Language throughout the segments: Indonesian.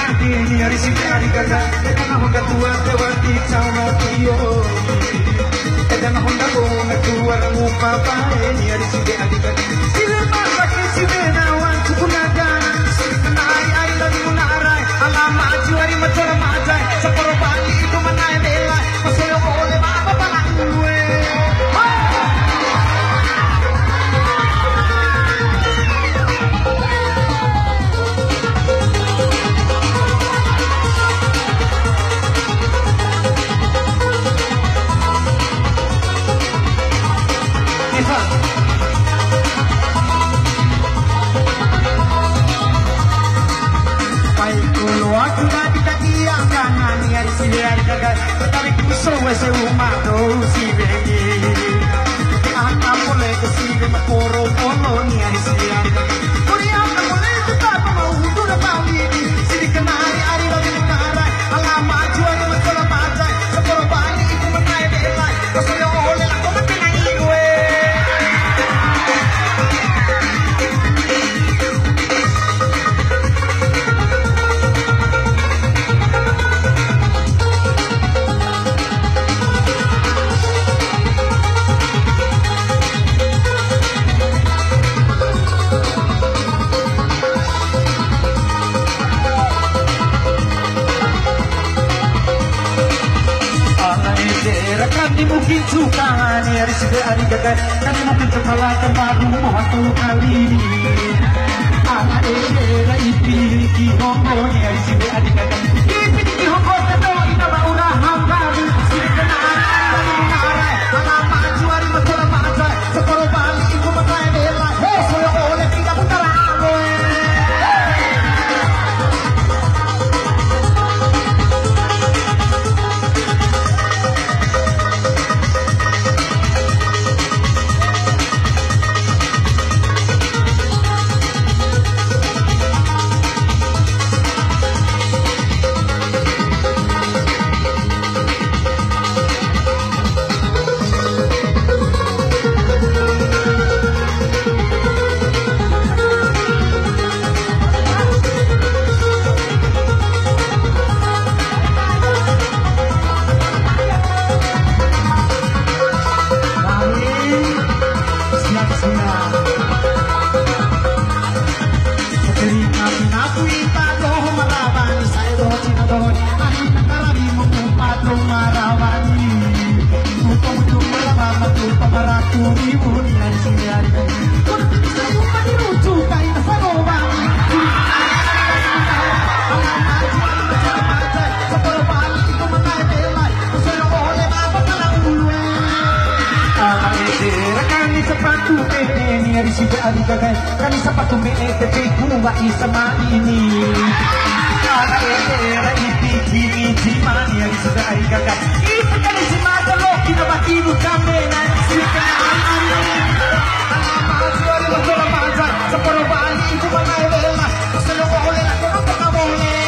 Ini hari si hari gaga, karena honda tua lewati sama tio. Karena honda bunga tua lupa ini hari si hari gaga. Sila masa si benawan sukunaga, sila kenai ai lagi munarai. Alama juari macam macam, sepuluh bali itu manai bela, masih oleh apa palang gue. Tapi kusau wese rumah si bengi Aka boleh kesini makoro polo ni hari siang Kuri aka boleh tetap mau hudur bali Sini kenari hari lagi menara Alama jual masalah macam Sepuluh bali itu menai belai Kasih oleh aku mentenang gue mungkin suka hari sudah hari gagal kami mungkin kepala baru mau satu kali ini anak era ipilih di Hongkong hari sudah hari gagal ipilih di Hongkong kedua kita mau raham kami sudah kenal mengarai alama juari betul macam sekolah balik ibu mengarai bela hei saya oleh tidak putar kami sepatu BETP bunga sama ini karena era ini cimani yang sudah hari kakak itu kan si mata lo kita bagi bukan dengan siapa alama juari betul macam sepuluh bali itu mana bela selalu oleh aku tak boleh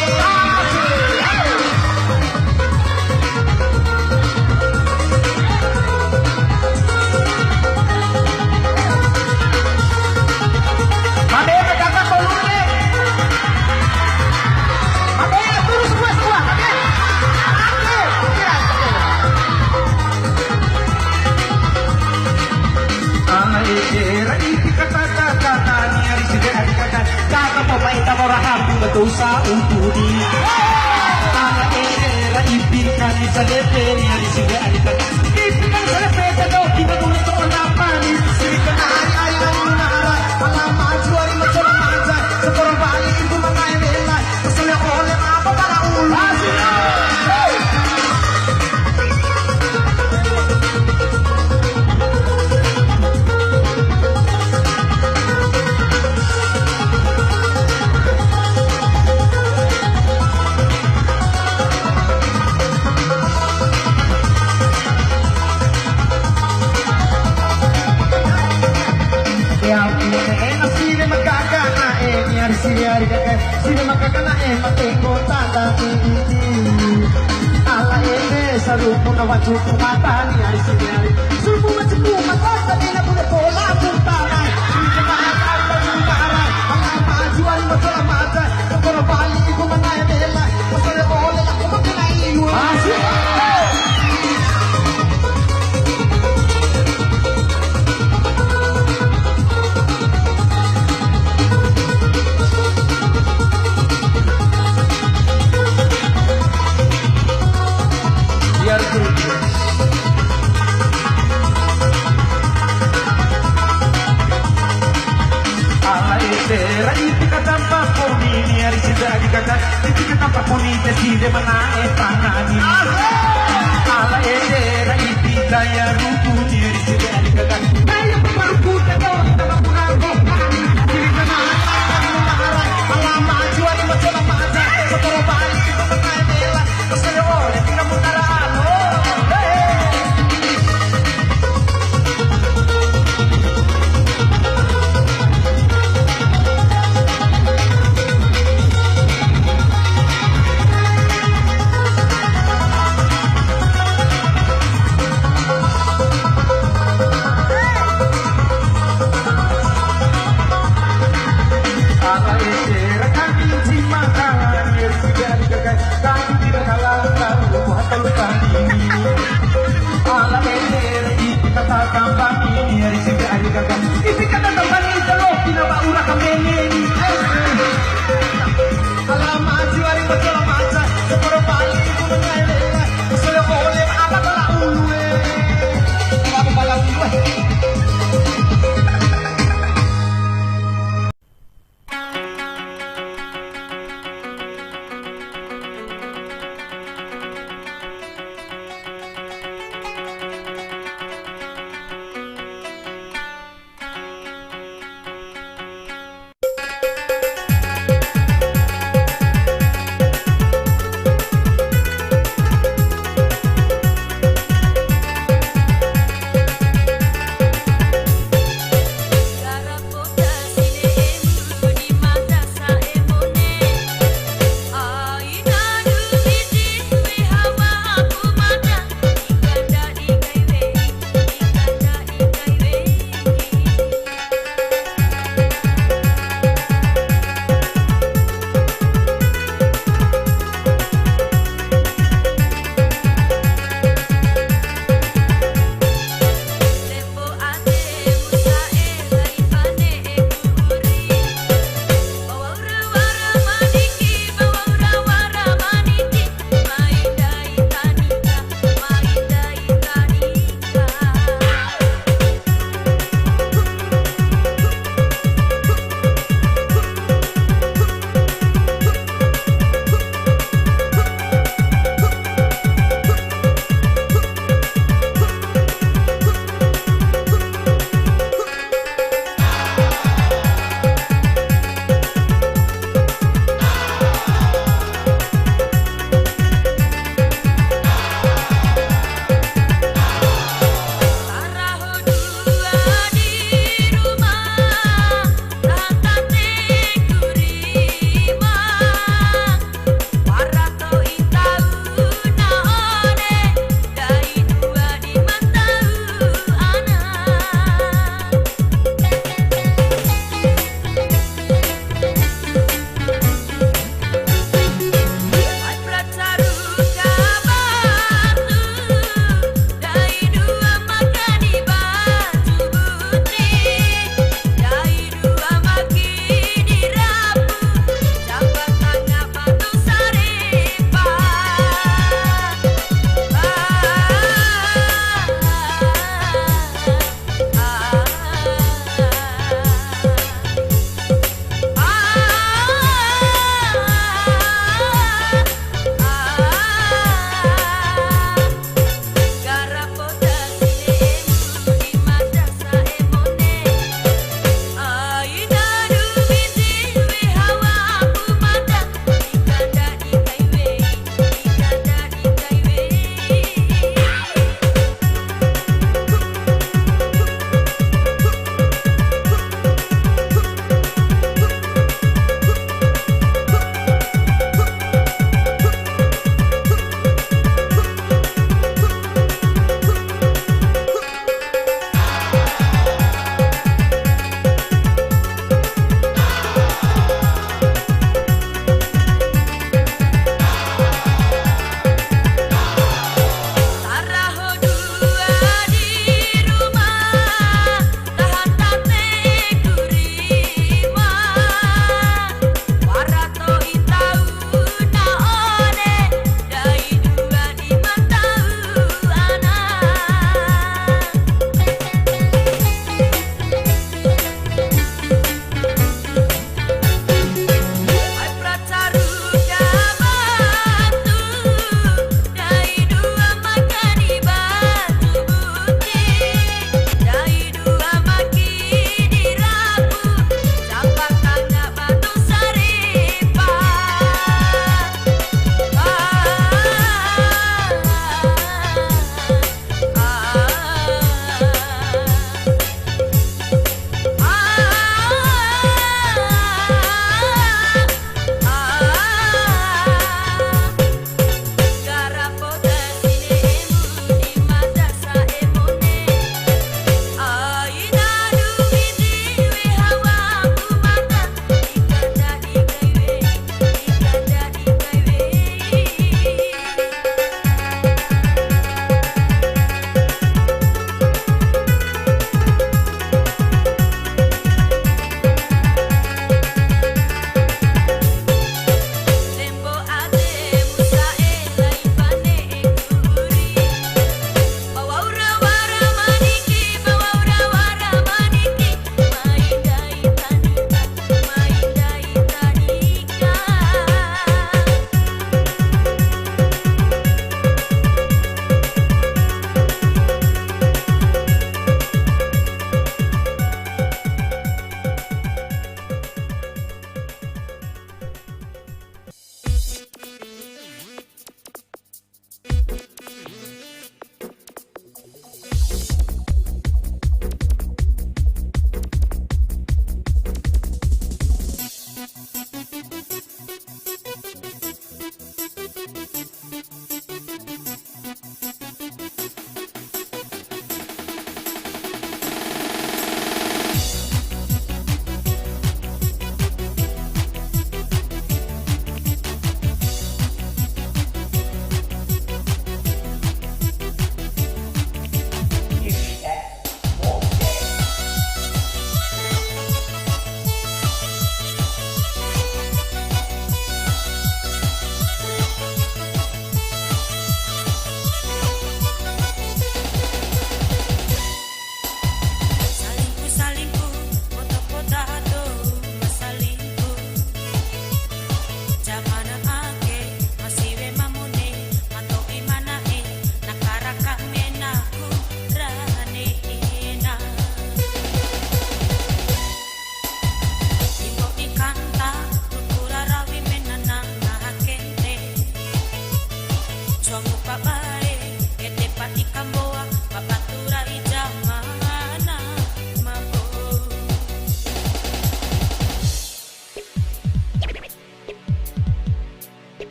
dosa untuk di tanah era ipinkan di seleperi di sini ada ipinkan seleperi do kita tulis soal apa nih sirikan hari lalu nara alama juari macam macam sepuluh bali itu mengai bela kesel oleh apa para ulas sini makakana matengo tata ini ala ini sarupu na wajuku matani hari sini surupu wajuku matata dina bude pola puntana sini kemana kata juara ala majuan masalah mata kepala bali ibu menai bela de manae panani ala edera ipigaya ruku diri side alikaga ayo baruku tago tabakunargo diri manae ala maju at macam mata seporo balik itu manaela kasaya oleh tinggal munaraan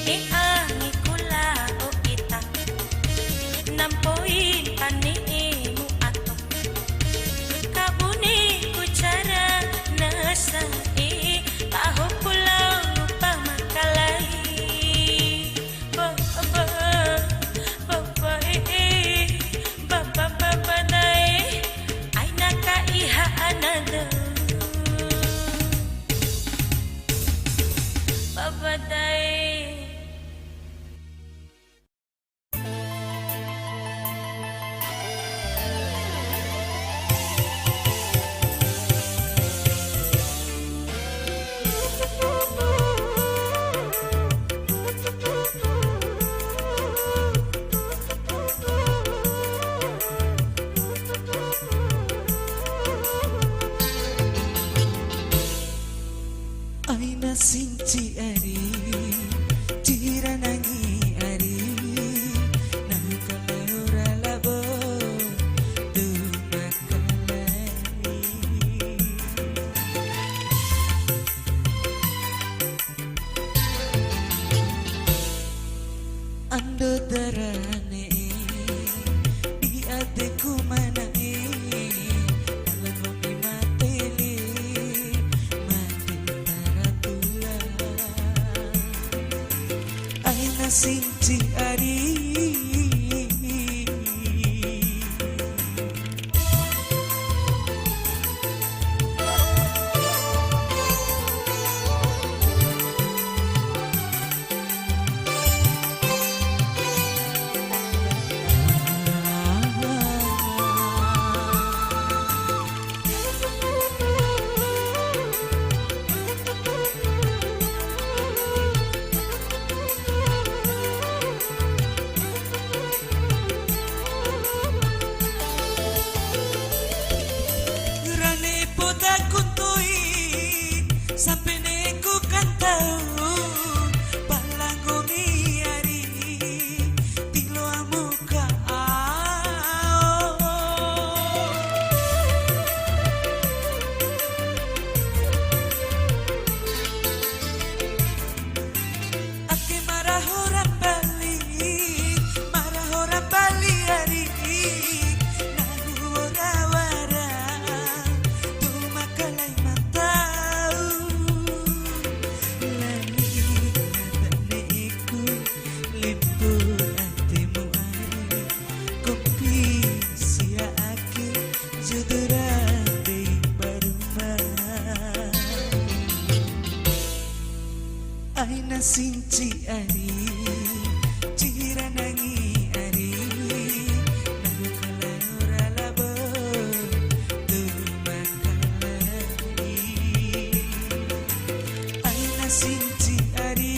Iangi kula o kita nampoin panimu atok kabuni ku cara nasai tahu pulau lupa makalai baba dai aina ka iha anada baba dai. Aina sinci ari tira nangi ari nangkalaura labo tu makalai ando darane di adeku manae sinci ari sampai neku kan tahu palangoni ari tilo amuka ake marah orang bali ari nahu ora wara tu makalai aina sinci ari cira nangi ari nahu kalaura labo tu makalai aina sinci ari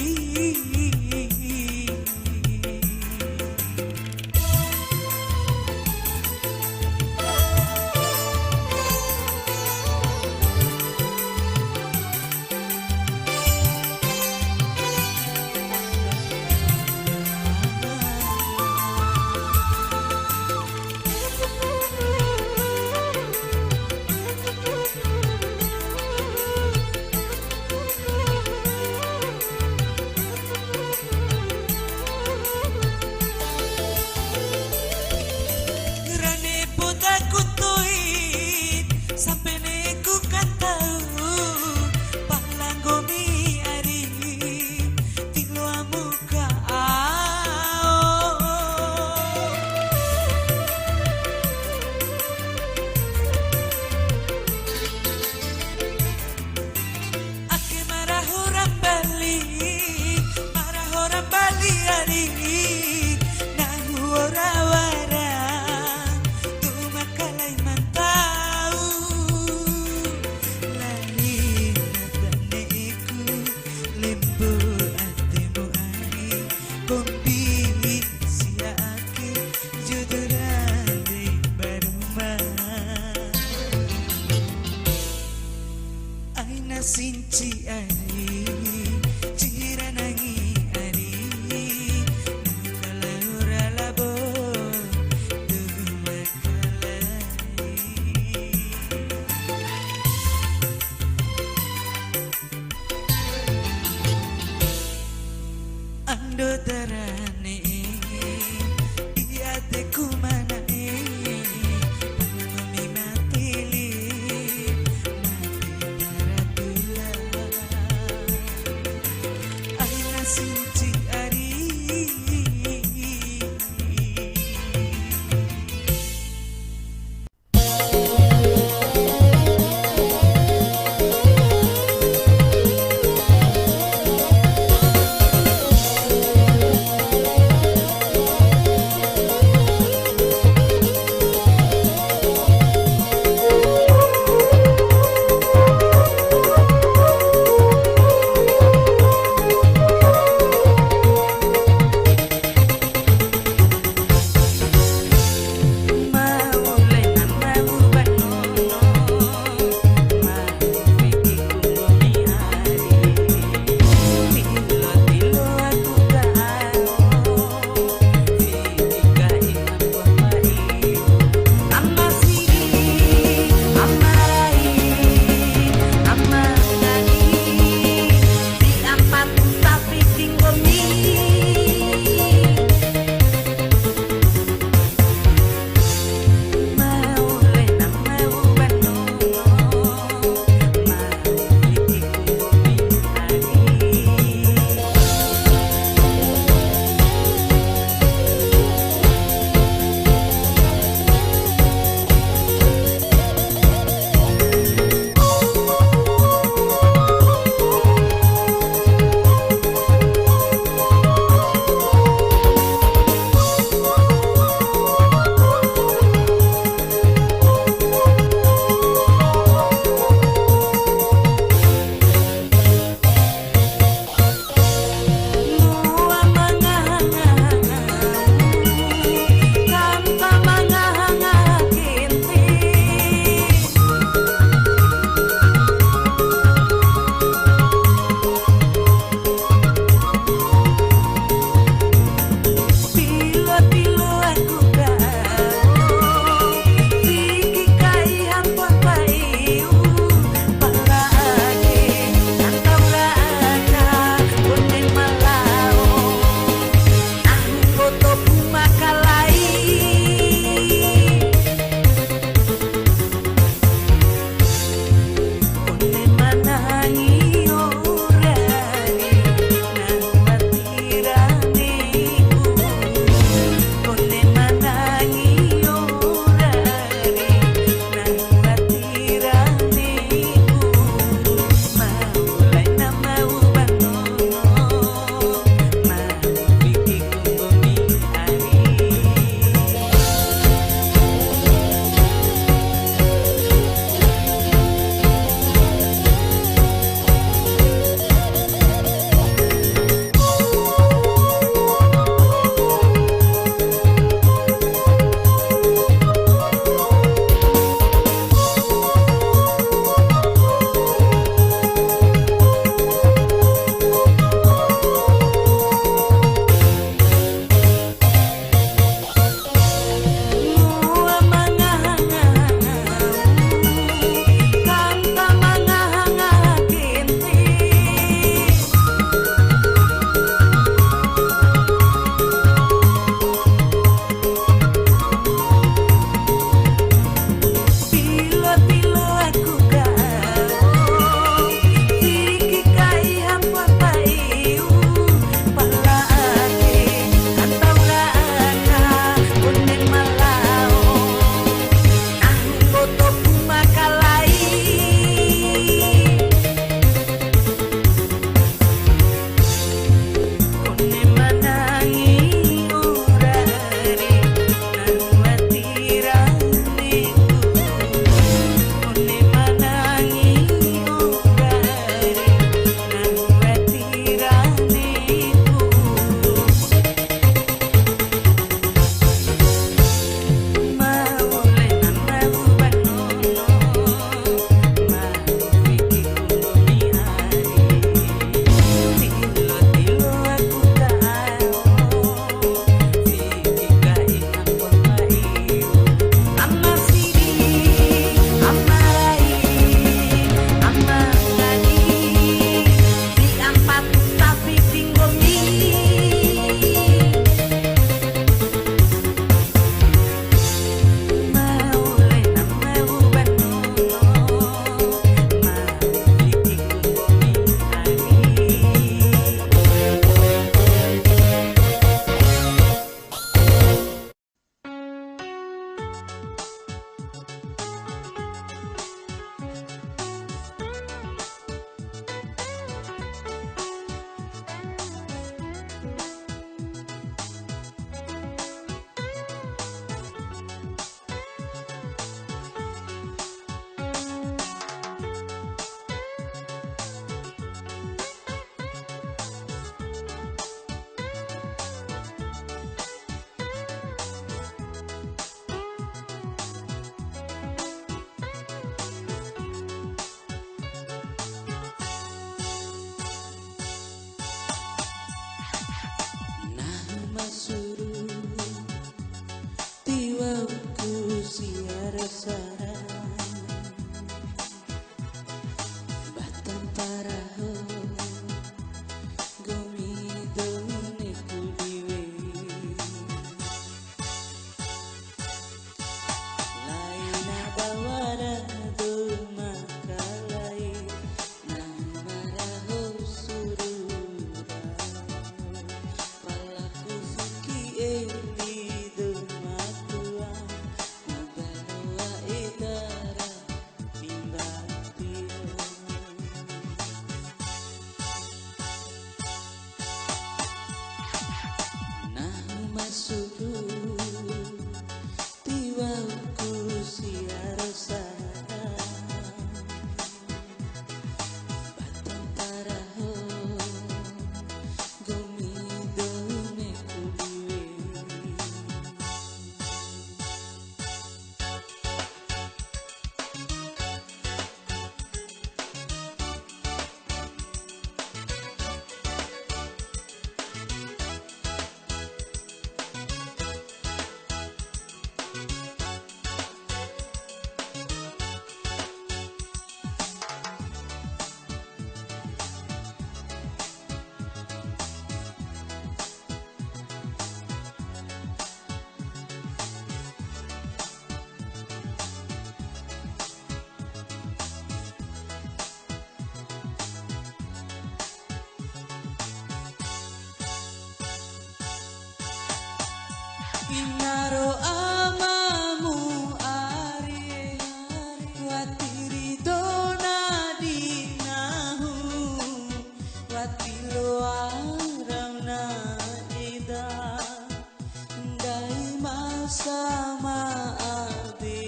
ando terane iya te kumana mami matili mati maratula aina suci ari sarang Batang paraho Gomidone kudiwe Laina bawara makalai Nang maraho surura Palaku fuki eli dumatua Maganoa idara timbatio Nahu masuru tiwauku siaro sarang Batang paraho gomidone kudiwe Inaro amamu ari watiri dona dinahu watilo aramna ida dai masama adi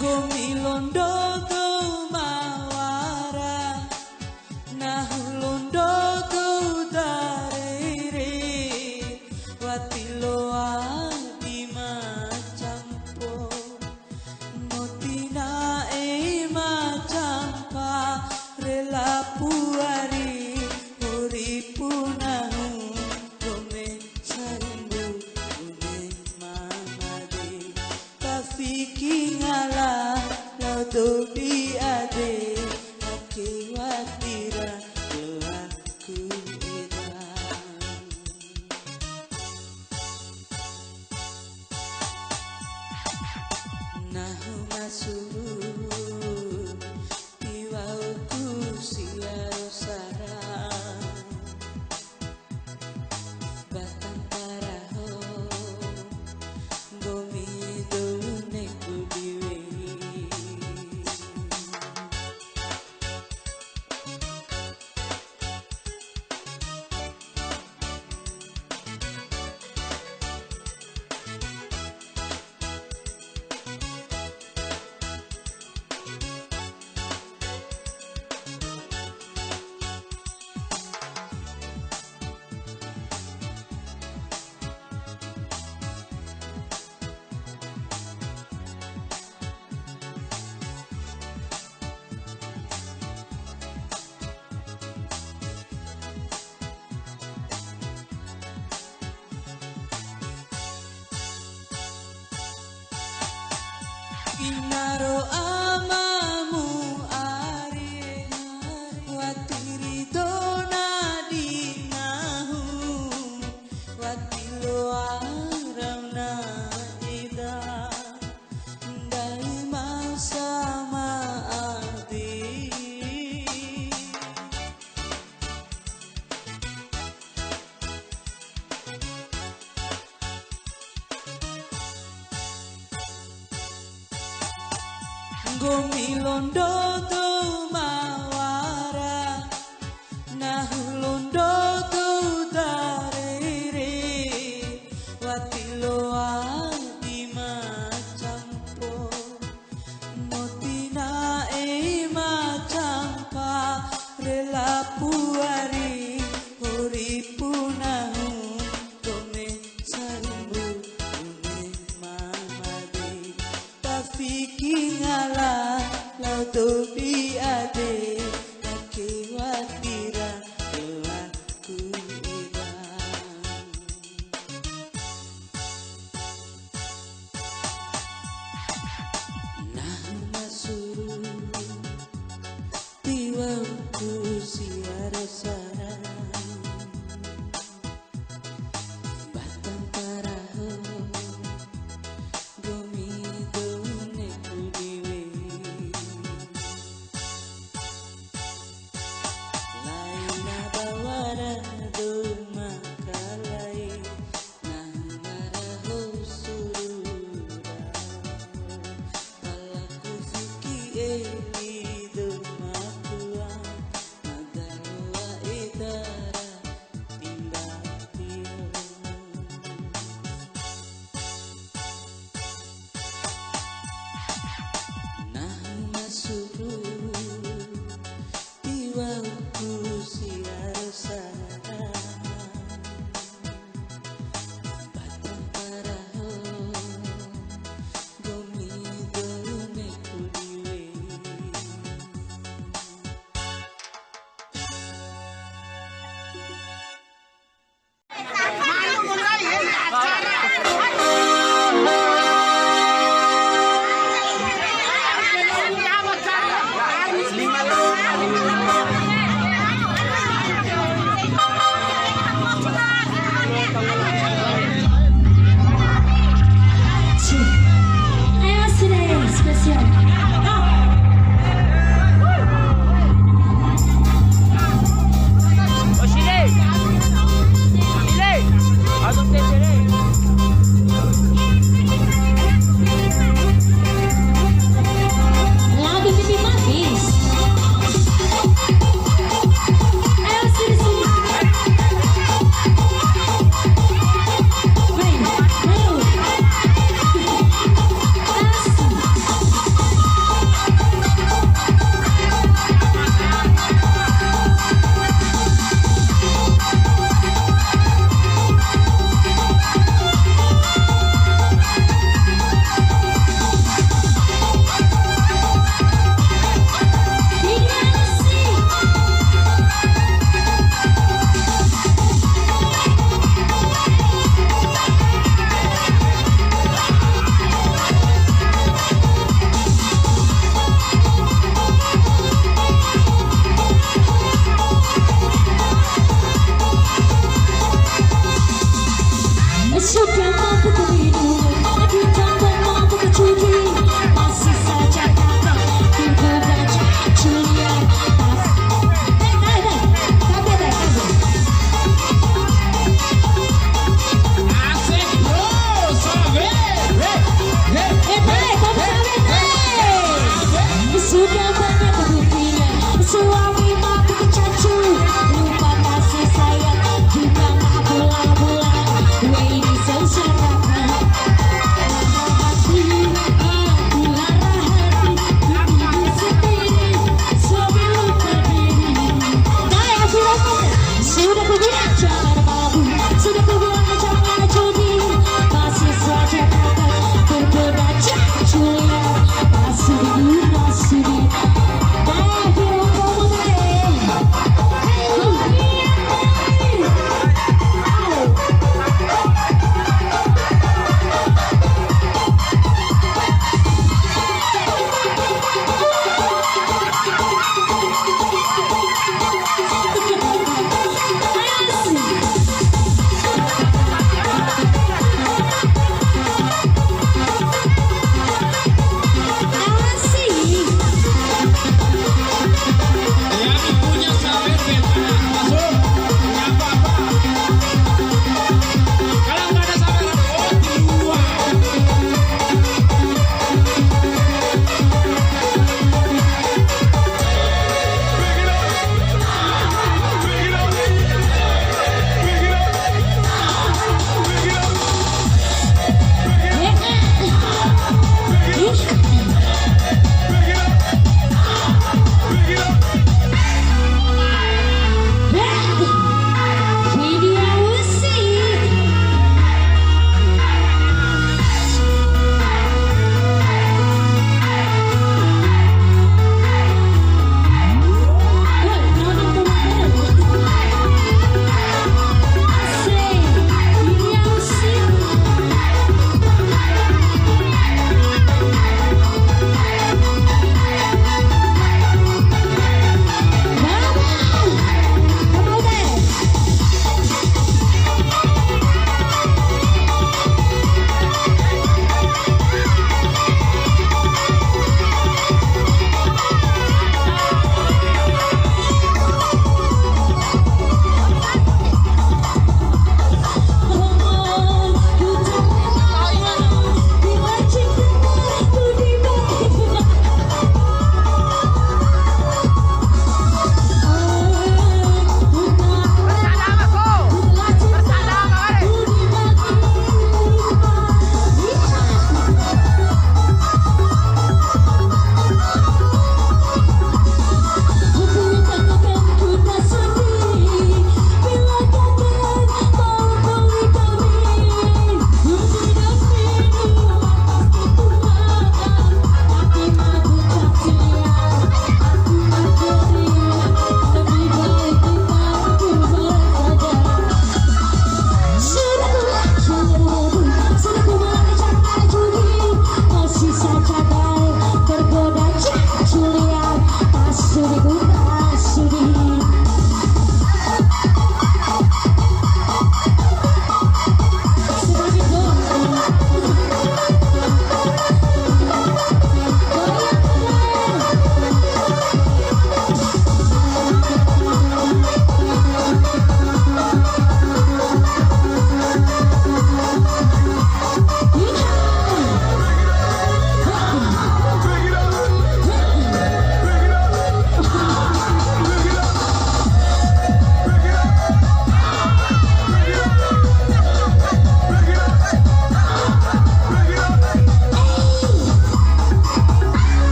Gomilondo go mawara Nahulondo go darere Watilo adi macampo Motina e macampa Rela puari Uripunahu Gome sarimbu Gome mamade Tafiki ngala Laudo di ade Ake watira Lo aku edan Nahu masuru Tiwauku silau sarang Batang paraho Gomidone kudiwe Inaro amamu ari watiri dona dinahu watilo aramna ida dai masama adi Gomilondo go mawara Nahulondo go darere Watilo adi macampo Motina e macampa Rela puari Uripunahu Gome sarimbu Gome mamade Tafiki ngala foto di ade Ake watira doaku hilang Nah masuk Tiwauku siara sarang Batang paraho Gomido neku diwe Laina bawara do makalai Nah maraho surura Palaku fuki